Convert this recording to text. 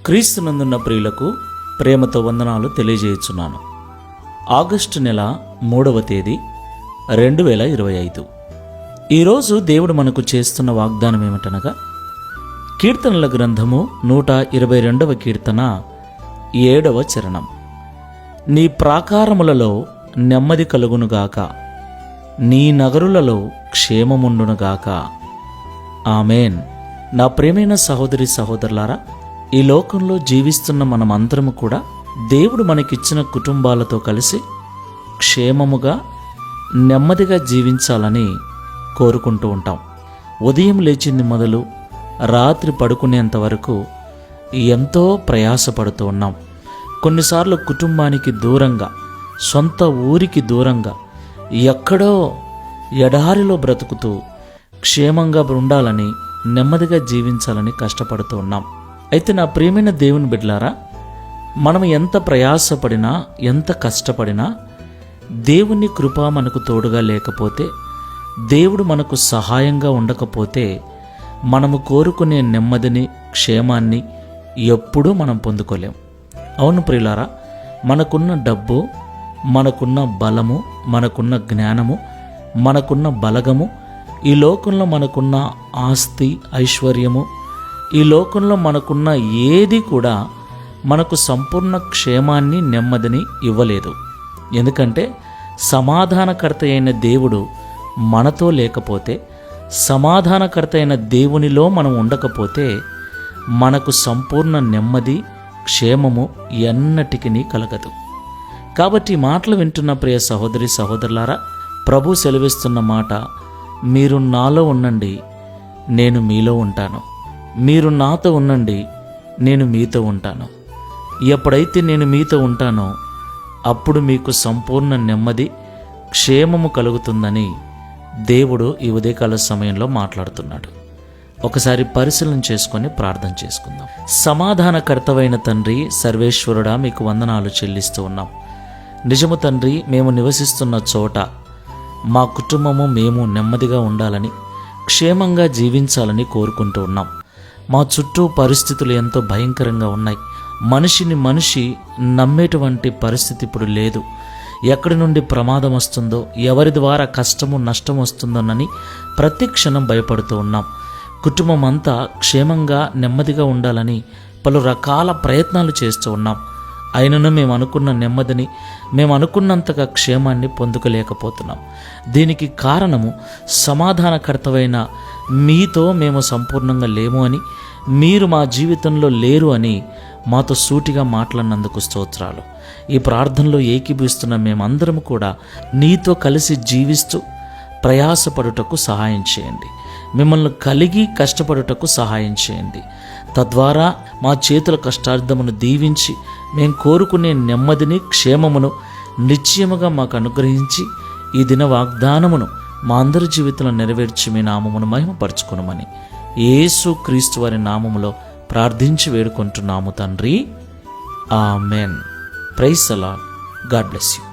క్రీస్తునందున్న ప్రియులకు ప్రేమతో వందనాలు తెలియజేయుచున్నాను. ఆగస్టు నెల 3వ తేదీ 2025. ఈరోజు దేవుడు మనకు చేస్తున్న వాగ్దానం ఏమిటనగా, కీర్తనల గ్రంథము 122వ కీర్తన 7వ చరణం. నీ ప్రాకారములలో నెమ్మది కలుగునుగాక, నీ నగరులలో క్షేమముండునుగాక. ఆమేన్. నా ప్రియమైన సహోదరి సహోదరులారా, ఈ లోకంలో జీవిస్తున్న మనమందరము కూడా దేవుడు మనకిచ్చిన కుటుంబాలతో కలిసి క్షేమముగా నెమ్మదిగా జీవించాలని కోరుకుంటూ ఉంటాం. ఉదయం లేచింది మొదలు రాత్రి పడుకునేంత వరకు ఎంతో ప్రయాసపడుతూ ఉన్నాం. కొన్నిసార్లు కుటుంబానికి దూరంగా, సొంత ఊరికి దూరంగా, ఎక్కడో ఎడారిలో బ్రతుకుతూ క్షేమంగా ఉండాలని, నెమ్మదిగా జీవించాలని కష్టపడుతూ ఉన్నాం. అయితే నా ప్రియమైన దేవుని బిడ్డలారా, మనం ఎంత ప్రయాసపడినా, ఎంత కష్టపడినా, దేవుని కృప మనకు తోడుగా లేకపోతే, దేవుడు మనకు సహాయంగా ఉండకపోతే, మనము కోరుకునే నెమ్మదిని, క్షేమాన్ని ఎప్పుడూ మనం పొందుకోలేం. అవును ప్రియులారా, మనకున్న డబ్బు, మనకున్న బలము, మనకున్న జ్ఞానము, మనకున్న బలగము, ఈ లోకంలో మనకున్న ఆస్తి, ఐశ్వర్యము, ఈ లోకంలో మనకున్న ఏది కూడా మనకు సంపూర్ణ క్షేమాన్ని, నెమ్మదిని ఇవ్వలేదు. ఎందుకంటే సమాధానకర్త అయిన దేవుడు మనతో లేకపోతే, సమాధానకర్త అయిన దేవునిలో మనం ఉండకపోతే మనకు సంపూర్ణ నెమ్మది, క్షేమము ఎన్నటికీ కలగదు. కాబట్టి ఈ మాటలు వింటున్న ప్రియ సహోదరి సహోదరులారా, ప్రభు సెలవిస్తున్న మాట, మీరు నాలో ఉండండి, నేను మీలో ఉంటాను. మీరు నాతో ఉండండి, నేను మీతో ఉంటాను. ఎప్పుడైతే నేను మీతో ఉంటానో అప్పుడు మీకు సంపూర్ణ నెమ్మది, క్షేమము కలుగుతుందని దేవుడు ఈ ఉదయకాల సమయంలో మాట్లాడుతున్నాడు. ఒకసారి పరిశీలన చేసుకొని ప్రార్థన చేసుకుందాం. సమాధానకర్తవైన తండ్రి, సర్వేశ్వరుడా, మీకు వందనాలు చెల్లిస్తూ ఉన్నాం. నిజము తండ్రి, మేము నివసిస్తున్న చోట మా కుటుంబము, మేము నెమ్మదిగా ఉండాలని, క్షేమంగా జీవించాలని కోరుకుంటూ ఉన్నాం. మా చుట్టూ పరిస్థితులు ఎంతో భయంకరంగా ఉన్నాయి. మనిషిని మనిషి నమ్మేటువంటి పరిస్థితి ఇప్పుడు లేదు. ఎక్కడి నుండి ప్రమాదం వస్తుందో, ఎవరి ద్వారా కష్టము, నష్టం వస్తుందోనని ప్రతి క్షణం భయపడుతూ ఉన్నాం. కుటుంబం అంతా క్షేమంగా, నెమ్మదిగా ఉండాలని పలు రకాల ప్రయత్నాలు చేస్తూ ఉన్నాం. అయినను మేము అనుకున్న నెమ్మదిని, మేము అనుకున్నంతగా క్షేమాన్ని పొందుకోలేకపోతున్నాం. దీనికి కారణము సమాధానకర్తవైన మీతో మేము సంపూర్ణంగా లేము అని, మీరు మా జీవితంలో లేరు అని మాతో సూటిగా మాట్లాడినందుకు స్తోత్రాలు. ఈ ప్రార్థనలో ఏకీభవిస్తున్న మేమందరం కూడా నీతో కలిసి జీవిస్తూ ప్రయాసపడుటకు సహాయం చేయండి. మిమ్మల్ని కలిగి కష్టపడుటకు సహాయం చేయండి. తద్వారా మా చేతుల కష్టార్థమును దీవించి, మేము కోరుకునే నెమ్మదిని, క్షేమమును నిశ్చయముగా మాకు అనుగ్రహించి, ఈ దిన వాగ్దానమును మా అందరి జీవితంలో నెరవేర్చి మీ నామమును మహిమపరచుకొనుమని యేసు క్రీస్తు వారి నామములో ప్రార్థించి వేడుకుంటున్నాము తండ్రి. Amen. Praise the Lord. God bless you.